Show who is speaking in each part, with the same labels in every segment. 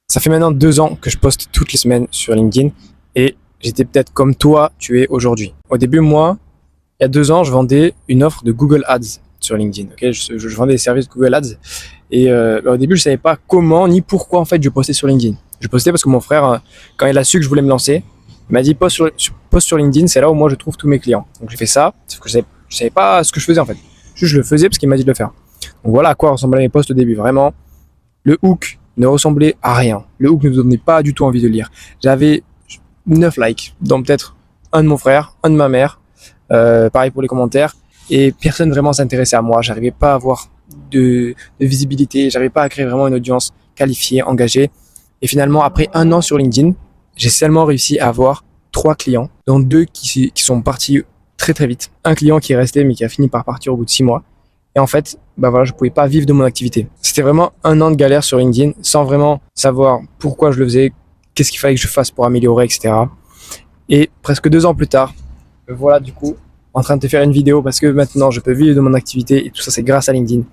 Speaker 1: Ça fait maintenant 2 ans que je poste toutes les semaines sur LinkedIn et j'étais peut-être comme toi, tu es aujourd'hui. Au début, moi, il y a 2 ans, je vendais une offre de Google Ads sur LinkedIn. Okay, je vendais des services Google Ads et au début, je savais pas comment ni pourquoi en fait je postais sur LinkedIn. Je postais parce que mon frère, quand il a su que je voulais me lancer, il m'a dit poste sur LinkedIn, c'est là où moi je trouve tous mes clients. Donc j'ai fait ça, sauf que je savais pas ce que je faisais en fait. Juste je le faisais parce qu'il m'a dit de le faire. Donc voilà à quoi ressemblaient mes posts au début. Vraiment, le hook ne ressemblait à rien. Le hook ne me donnait pas du tout envie de lire. J'avais 9 likes, dont peut-être un de mon frère, un de ma mère, pareil pour les commentaires, et personne vraiment s'intéressait à moi. J'arrivais pas à avoir de visibilité, j'arrivais pas à créer vraiment une audience qualifiée, engagée. Et finalement, après 1 an sur LinkedIn, j'ai seulement réussi à avoir 3 clients, dont 2 qui sont partis très très vite. Un client qui est resté mais qui a fini par partir au bout de 6 mois. Et en fait, je pouvais pas vivre de mon activité. C'était vraiment 1 an de galère sur LinkedIn, sans vraiment savoir pourquoi je le faisais, qu'est-ce qu'il fallait que je fasse pour améliorer, etc. Et presque 2 ans plus tard, voilà du coup, en train de te faire une vidéo parce que maintenant je peux vivre de mon activité et tout ça c'est grâce à LinkedIn.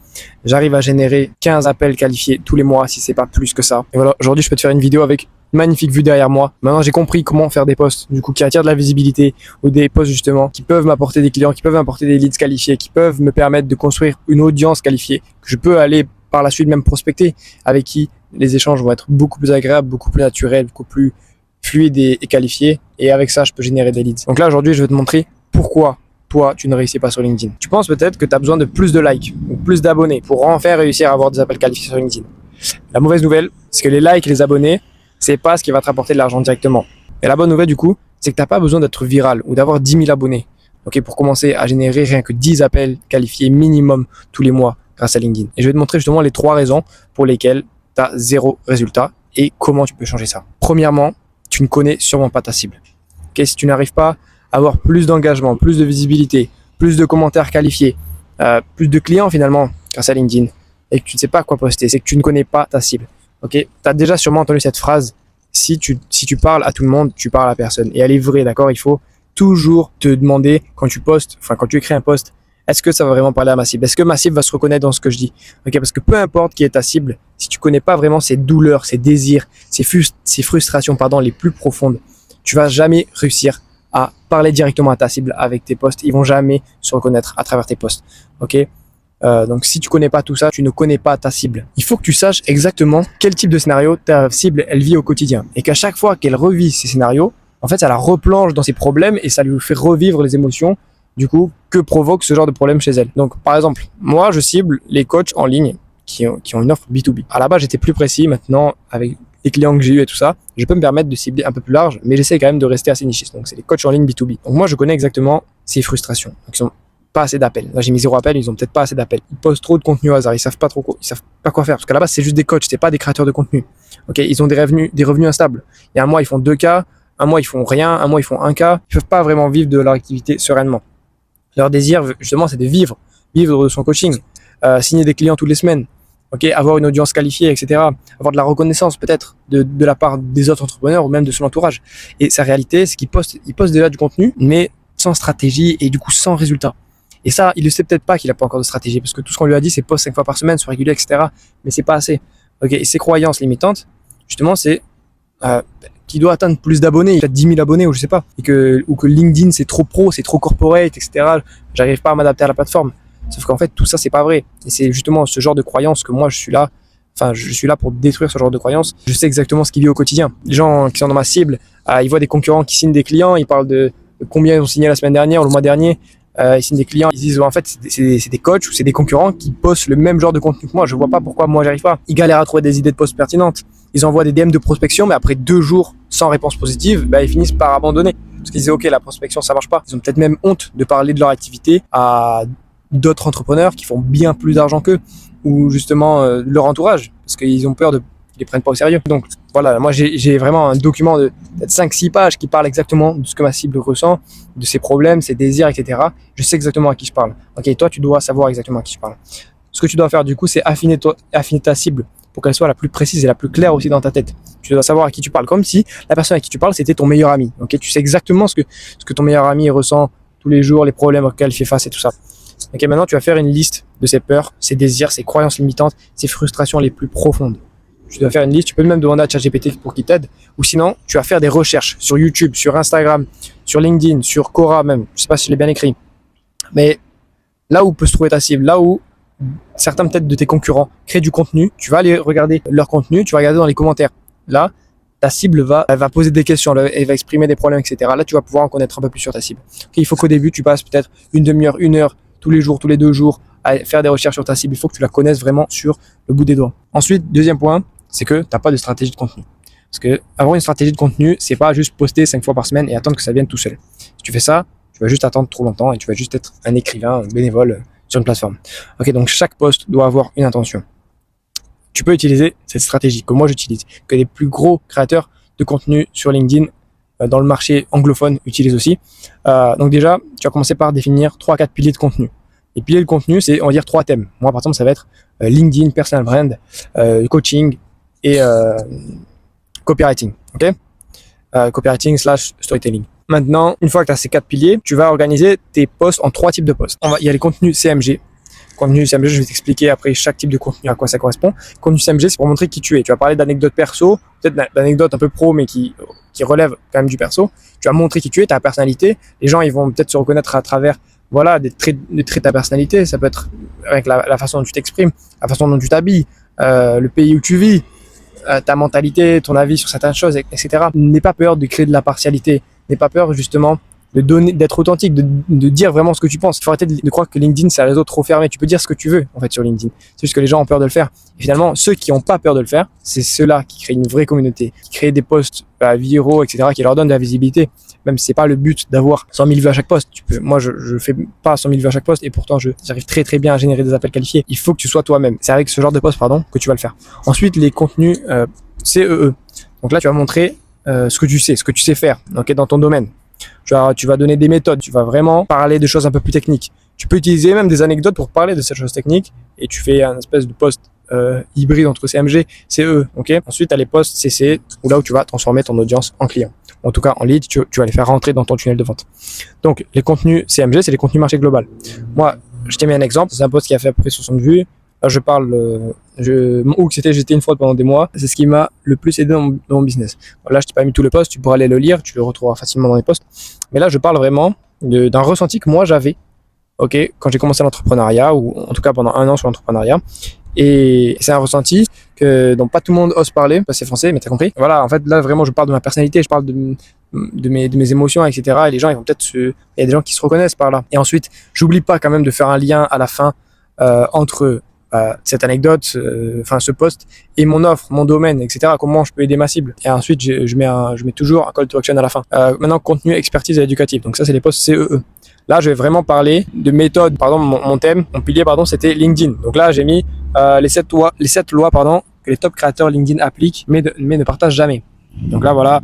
Speaker 1: J'arrive à générer 15 appels qualifiés tous les mois si c'est pas plus que ça. Et voilà, aujourd'hui je peux te faire une vidéo avec une magnifique vue derrière moi. Maintenant j'ai compris comment faire des posts du coup qui attirent de la visibilité ou des posts justement qui peuvent m'apporter des clients, qui peuvent m'apporter des leads qualifiés, qui peuvent me permettre de construire une audience qualifiée que je peux aller par la suite même prospecter, avec qui les échanges vont être beaucoup plus agréables, beaucoup plus naturels, beaucoup plus fluides et qualifiés. Et avec ça je peux générer des leads. Donc là aujourd'hui je vais te montrer pourquoi toi, tu ne réussis pas sur LinkedIn. Tu penses peut-être que tu as besoin de plus de likes ou plus d'abonnés pour enfin réussir à avoir des appels qualifiés sur LinkedIn. La mauvaise nouvelle, c'est que les likes et les abonnés, c'est pas ce qui va te rapporter de l'argent directement. Et la bonne nouvelle du coup, c'est que tu n'as pas besoin d'être viral ou d'avoir 10 000 abonnés. Okay, pour commencer à générer rien que 10 appels qualifiés minimum tous les mois grâce à LinkedIn. Et je vais te montrer justement les 3 raisons pour lesquelles tu as 0 résultat et comment tu peux changer ça. Premièrement, tu ne connais sûrement pas ta cible. Okay, si tu n'arrives pas avoir plus d'engagement, plus de visibilité, plus de commentaires qualifiés, plus de clients finalement grâce à LinkedIn et que tu ne sais pas quoi poster, c'est que tu ne connais pas ta cible. Okay, tu as déjà sûrement entendu cette phrase, si tu parles à tout le monde, tu parles à personne. Et elle est vraie, d'accord? Il faut toujours te demander quand tu écris un post, est-ce que ça va vraiment parler à ma cible? Est-ce que ma cible va se reconnaître dans ce que je dis? Okay, parce que peu importe qui est ta cible, si tu connais pas vraiment ses douleurs, ses désirs, ses frustrations les plus profondes, tu vas jamais réussir à parler directement à ta cible avec tes posts. Ils vont jamais se reconnaître à travers tes posts. Ok, donc si tu connais pas tout ça, tu ne connais pas ta cible. Il faut que tu saches exactement quel type de scénario ta cible elle vit au quotidien et qu'à chaque fois qu'elle revit ces scénarios, en fait, ça la replonge dans ses problèmes et ça lui fait revivre les émotions du coup que provoque ce genre de problème chez elle. Donc par exemple, moi je cible les coachs en ligne qui ont une offre B2B. À la base, j'étais plus précis. Maintenant, avec les clients que j'ai eu et tout ça, je peux me permettre de cibler un peu plus large, mais j'essaie quand même de rester assez niché. Donc c'est les coachs en ligne B2B. Donc moi je connais exactement ces frustrations. Donc ils ont pas assez d'appels. Là j'ai mis 0 appel, ils ont peut-être pas assez d'appels. Ils postent trop de contenu au hasard, ils savent pas quoi faire parce qu'à la base c'est juste des coachs, c'est pas des créateurs de contenu. Ok, ils ont des revenus instables. Il y a un mois ils font 2K, un mois ils font rien, un mois ils font 1K. Ils peuvent pas vraiment vivre de leur activité sereinement. Leur désir justement c'est de vivre de son coaching, signer des clients toutes les semaines. Okay, avoir une audience qualifiée, etc. Avoir de la reconnaissance peut-être de la part des autres entrepreneurs ou même de son entourage. Et sa réalité, c'est qu'il poste déjà du contenu, mais sans stratégie et du coup sans résultat. Et ça, il ne sait peut-être pas qu'il n'a pas encore de stratégie parce que tout ce qu'on lui a dit, c'est poste 5 fois par semaine, sois régulier, etc. Mais c'est pas assez. Okay, et ses croyances limitantes, justement, c'est qu'il doit atteindre plus d'abonnés, il a 10 000 abonnés ou je sais pas, ou que LinkedIn c'est trop pro, c'est trop corporate, etc. J'arrive pas à m'adapter à la plateforme. Sauf qu'en fait, tout ça, c'est pas vrai. Et c'est justement ce genre de croyance que moi, je suis là pour détruire ce genre de croyance. Je sais exactement ce qu'ils vivent au quotidien. Les gens qui sont dans ma cible, ils voient des concurrents qui signent des clients, ils parlent de combien ils ont signé la semaine dernière ou le mois dernier. Ils signent des clients, ils disent en fait, c'est des coachs ou c'est des concurrents qui postent le même genre de contenu que moi. Je vois pas pourquoi moi, j'arrive pas. Ils galèrent à trouver des idées de posts pertinentes. Ils envoient des DM de prospection, mais après 2 jours sans réponse positive, ils finissent par abandonner. Parce qu'ils disent, ok, la prospection, ça marche pas. Ils ont peut-être même honte de parler de leur activité à d'autres entrepreneurs qui font bien plus d'argent qu'eux ou justement leur entourage parce qu'ils ont peur qu'ils les prennent pas au sérieux. Donc voilà, moi j'ai vraiment un document de peut-être 5-6 pages qui parle exactement de ce que ma cible ressent, de ses problèmes, ses désirs, etc. Je sais exactement à qui je parle. Ok, toi tu dois savoir exactement à qui je parle. Ce que tu dois faire du coup, c'est affiner ta cible pour qu'elle soit la plus précise et la plus claire aussi dans ta tête. Tu dois savoir à qui tu parles, comme si la personne à qui tu parles c'était ton meilleur ami. Ok, tu sais exactement ce que ton meilleur ami ressent tous les jours, les problèmes auxquels il fait face et tout ça. Ok, maintenant tu vas faire une liste de ses peurs, ses désirs, ses croyances limitantes, ses frustrations les plus profondes. tu dois faire une liste. Tu peux même demander à ChatGPT pour qu'il t'aide. Ou sinon, tu vas faire des recherches sur YouTube, sur Instagram, sur LinkedIn, sur Quora même. Je sais pas si je l'ai bien écrit. Mais là où peut se trouver ta cible, là où certains peut-être de tes concurrents créent du contenu, tu vas aller regarder leur contenu, tu vas regarder dans les commentaires. Là, ta cible elle va poser des questions, elle va exprimer des problèmes, etc. Là, tu vas pouvoir en connaître un peu plus sur ta cible. Okay, il faut qu'au début, tu passes peut-être une demi-heure, une heure, tous les jours, tous les 2 jours, à faire des recherches sur ta cible. Il faut que tu la connaisses vraiment sur le bout des doigts. Ensuite, deuxième point, c'est que tu n'as pas de stratégie de contenu. Parce que avoir une stratégie de contenu, c'est pas juste poster 5 fois par semaine et attendre que ça vienne tout seul. Si tu fais ça, tu vas juste attendre trop longtemps et tu vas juste être un écrivain bénévole sur une plateforme. Ok, donc chaque post doit avoir une intention. Tu peux utiliser cette stratégie que moi j'utilise, que les plus gros créateurs de contenu sur LinkedIn dans le marché anglophone utilisent aussi. Donc déjà, tu vas commencer par définir 3-4 piliers de contenu. Les piliers de contenu, c'est on va dire 3 thèmes. Moi par exemple, ça va être LinkedIn, personal brand, coaching et copywriting. Ok, copywriting / storytelling. Maintenant, une fois que tu as ces 4 piliers, tu vas organiser tes posts en 3 types de posts. Il y a les contenus CMG. Contenu CMG, je vais t'expliquer après chaque type de contenu à quoi ça correspond. Contenu CMG, c'est pour montrer qui tu es. Tu vas parler d'anecdotes perso, peut-être d'anecdotes un peu pro, mais qui relèvent quand même du perso. Tu vas montrer qui tu es, ta personnalité. Les gens, ils vont peut-être se reconnaître à travers, voilà, des traits de ta personnalité. Ça peut être avec la façon dont tu t'exprimes, la façon dont tu t'habilles, le pays où tu vis, ta mentalité, ton avis sur certaines choses, etc. N'aie pas peur de créer de la partialité. N'aie pas peur, justement, d'être authentique, de dire vraiment ce que tu penses. Il faut arrêter de croire que LinkedIn, c'est un réseau trop fermé. Tu peux dire ce que tu veux, en fait, sur LinkedIn. C'est juste que les gens ont peur de le faire. Et finalement, ceux qui n'ont pas peur de le faire, c'est ceux-là qui créent une vraie communauté, qui créent des posts viraux, etc., qui leur donnent de la visibilité. Même si c'est pas le but d'avoir 100 000 vues à chaque post. Moi, je fais pas 100 000 vues à chaque post et pourtant, j'arrive très très bien à générer des appels qualifiés. Il faut que tu sois toi-même. C'est avec ce genre de post, que tu vas le faire. Ensuite, les contenus CEE. Donc là, tu vas montrer ce que tu sais faire, okay, dans ton domaine. Tu vas donner des méthodes, tu vas vraiment parler de choses un peu plus techniques. Tu peux utiliser même des anecdotes pour parler de ces choses techniques et tu fais un espèce de post hybride entre CMG, CE. Okay. Ensuite, tu as les posts CC où là où tu vas transformer ton audience en client. En tout cas, en lead, tu vas les faire rentrer dans ton tunnel de vente. Donc, les contenus CMG, c'est les contenus marché global. Moi, je t'ai mis un exemple. C'est un post qui a fait à peu près 60 vues. Là, je parle, mon hook, j'étais une fraude pendant des mois. C'est ce qui m'a le plus aidé dans mon business. Là, je t'ai pas mis tout le post, tu pourras aller le lire, tu le retrouveras facilement dans les posts. Mais là, je parle vraiment d'un ressenti que moi j'avais, ok, quand j'ai commencé l'entrepreneuriat, ou en tout cas pendant 1 an sur l'entrepreneuriat. Et c'est un ressenti dont pas tout le monde ose parler, parce que c'est français, mais t'as compris. Voilà, en fait, là, vraiment, je parle de ma personnalité, je parle de mes émotions, etc. Et les gens, ils vont peut-être il y a des gens qui se reconnaissent par là. Et ensuite, j'oublie pas quand même de faire un lien à la fin entre cette anecdote, ce post et mon offre, mon domaine, etc. Comment je peux aider ma cible. Et ensuite, je mets toujours un call to action à la fin. Maintenant, contenu, expertise et éducatif. Donc ça, c'est les posts CEE. Là, je vais vraiment parler de méthode. Pardon, mon thème, mon pilier, c'était LinkedIn. Donc là, j'ai mis les 7 lois, que les top créateurs LinkedIn appliquent, mais ne partagent jamais. Donc là, voilà,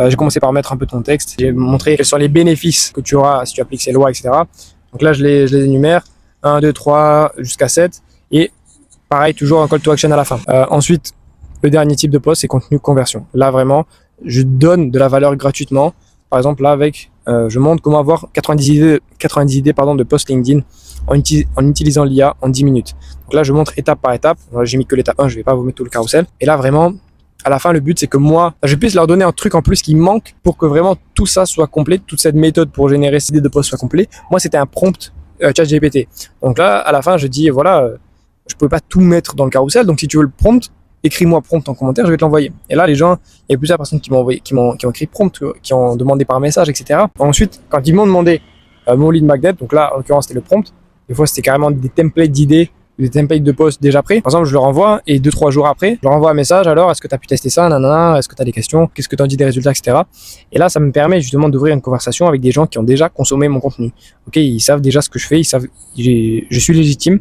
Speaker 1: j'ai commencé par mettre un peu ton texte. J'ai montré quels sont les bénéfices que tu auras si tu appliques ces lois, etc. Donc là, je les énumère. 1, 2, 3, jusqu'à 7. Et pareil, toujours un call to action à la fin. Ensuite, le dernier type de post, c'est contenu conversion. Là, vraiment, je donne de la valeur gratuitement. Par exemple, là, je montre comment avoir 90 idées de post LinkedIn en utilisant l'IA en 10 minutes. Donc là, je montre étape par étape. J'ai mis que l'étape 1, je vais pas vous mettre tout le carrousel. Et là, vraiment, à la fin, le but, c'est que moi, je puisse leur donner un truc en plus qui manque pour que vraiment tout ça soit complet, toute cette méthode pour générer ces idées de post soit complet. Moi, c'était un prompt ChatGPT. Donc là, à la fin, je dis, voilà, je peux pas tout mettre dans le carrousel. Donc, si tu veux le prompt, écris-moi prompt en commentaire, je vais te l'envoyer. Et là, les gens, il y a plusieurs personnes qui m'ont écrit prompt, qui ont demandé par message, etc. Ensuite, quand ils m'ont demandé mon lead magnet, donc là, en l'occurrence, c'était le prompt. Des fois, c'était carrément des templates d'idées, des templates de posts déjà prêts. Par exemple, je leur envoie et 2-3 jours après, je leur envoie un message. Alors, est-ce que tu as pu tester ça? Nanana, est-ce que tu as des questions? Qu'est-ce que tu en dis des résultats, etc. Et là, ça me permet justement d'ouvrir une conversation avec des gens qui ont déjà consommé mon contenu. Ok, ils savent déjà ce que je fais, je suis légitime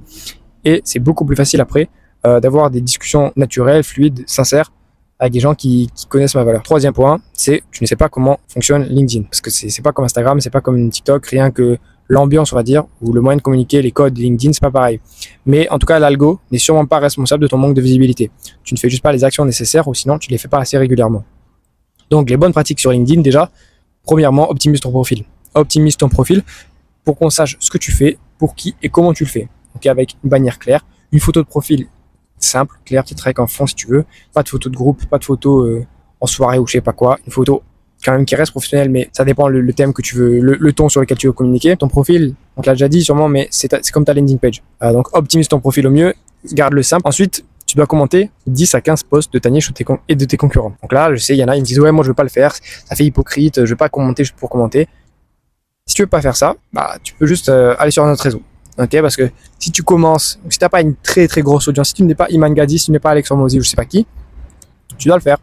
Speaker 1: et c'est beaucoup plus facile après d'avoir des discussions naturelles, fluides, sincères avec des gens qui connaissent ma valeur. Troisième point, c'est tu ne sais pas comment fonctionne LinkedIn. Parce que c'est pas comme Instagram, c'est pas comme TikTok, rien que l'ambiance, on va dire, ou le moyen de communiquer, les codes de LinkedIn, c'est pas pareil. Mais en tout cas, l'algo n'est sûrement pas responsable de ton manque de visibilité. Tu ne fais juste pas les actions nécessaires ou sinon tu les fais pas assez régulièrement. Donc les bonnes pratiques sur LinkedIn, déjà, premièrement, optimise ton profil. Optimise ton profil pour qu'on sache ce que tu fais, pour qui et comment tu le fais. Donc avec une bannière claire, une photo de profil simple, clair, petit trait en fond si tu veux. Pas de photo de groupe, pas de photo en soirée ou je sais pas quoi. Une photo quand même qui reste professionnelle, mais ça dépend le thème que tu veux, le ton sur lequel tu veux communiquer. Ton profil, on te l'a déjà dit sûrement, mais c'est comme ta landing page. Donc optimise ton profil au mieux, garde-le simple. Ensuite, tu dois commenter 10 à 15 posts de ta niche et de tes concurrents. Donc là, je sais, il y en a, ils me disent, ouais, moi je veux pas le faire, ça fait hypocrite, je veux pas commenter juste pour commenter. Si tu veux pas faire ça, bah, tu peux juste aller sur notre réseau. Ok, parce que si tu commences, si t'as pas une très très grosse audience, si tu n'es pas Iman Gadi, si tu n'es pas Alex Hormozy ou je sais pas qui, tu dois le faire.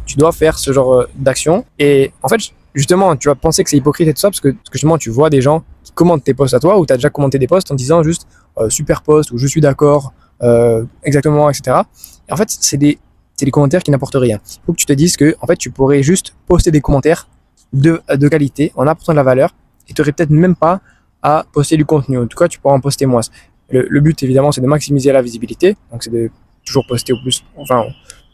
Speaker 1: Tu dois faire ce genre d'action. Et en fait, justement, tu vas penser que c'est hypocrite et tout ça, parce que justement, tu vois des gens qui commentent tes posts à toi, ou tu as déjà commenté des posts en disant juste super post, ou je suis d'accord, exactement, etc. Et en fait, c'est des commentaires qui n'apportent rien. Il faut que tu te dises que en fait, tu pourrais juste poster des commentaires de qualité, en apportant de la valeur, et tu n'aurais peut-être même pas à poster du contenu. En tout cas, tu pourras en poster moins. Le but, évidemment, c'est de maximiser la visibilité. Donc, c'est de toujours poster au plus, enfin,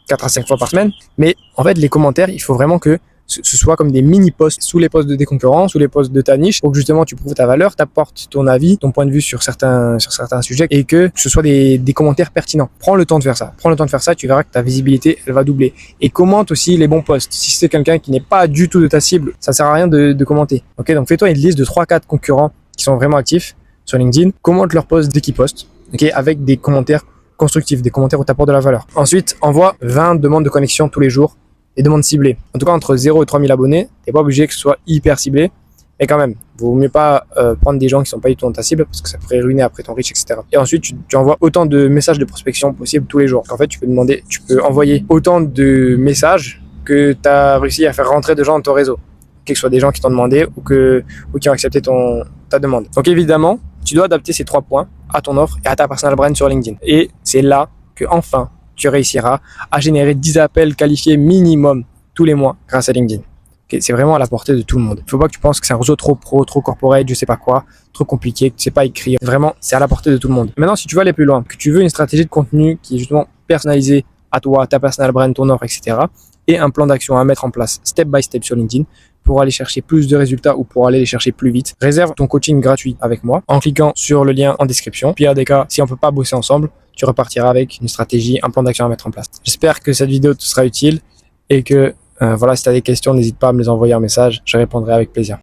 Speaker 1: 4 à 5 fois par semaine. Mais en fait, les commentaires, il faut vraiment que ce soit comme des mini-posts sous les posts de tes concurrents, sous les posts de ta niche, pour que justement tu prouves ta valeur, t'apportes ton avis, ton point de vue sur certains sujets, et que ce soit des commentaires pertinents. Prends le temps de faire ça. Prends le temps de faire ça, tu verras que ta visibilité, elle va doubler. Et commente aussi les bons posts. Si c'est quelqu'un qui n'est pas du tout de ta cible, ça sert à rien de commenter. Ok, donc fais-toi une liste de 3-4 concurrents qui sont vraiment actifs sur LinkedIn. Commente leurs posts dès qu'ils postent, ok, avec des commentaires constructifs, des commentaires où tu apportes de la valeur. Ensuite, envoie 20 demandes de connexion tous les jours, des demandes ciblées. En tout cas, entre 0 et 3000 abonnés, t'es pas obligé que ce soit hyper ciblé, mais quand même, vaut mieux pas prendre des gens qui sont pas du tout dans ta cible, parce que ça pourrait ruiner après ton reach, etc. Et ensuite, tu envoies autant de messages de prospection possible tous les jours. En fait, tu peux envoyer autant de messages que tu as réussi à faire rentrer de gens dans ton réseau. Que ce soit des gens qui t'ont demandé ou qui ont accepté ta demande. Donc évidemment, tu dois adapter ces 3 points à ton offre et à ta personal brand sur LinkedIn. Et c'est là que enfin tu réussiras à générer 10 appels qualifiés minimum tous les mois grâce à LinkedIn. Okay, c'est vraiment à la portée de tout le monde. Il ne faut pas que tu penses que c'est un réseau trop pro, trop corporate, je sais pas quoi, trop compliqué, que tu sais pas écrire. Vraiment, c'est à la portée de tout le monde. Maintenant, si tu veux aller plus loin, que tu veux une stratégie de contenu qui est justement personnalisée à toi, ta personal brand, ton offre, etc. et un plan d'action à mettre en place step by step sur LinkedIn pour aller chercher plus de résultats ou pour aller les chercher plus vite, réserve ton coaching gratuit avec moi en cliquant sur le lien en description. Puis à des cas, si on peut pas bosser ensemble, tu repartiras avec une stratégie, un plan d'action à mettre en place. J'espère que cette vidéo te sera utile et que voilà, si tu as des questions, n'hésite pas à me les envoyer en message, je répondrai avec plaisir.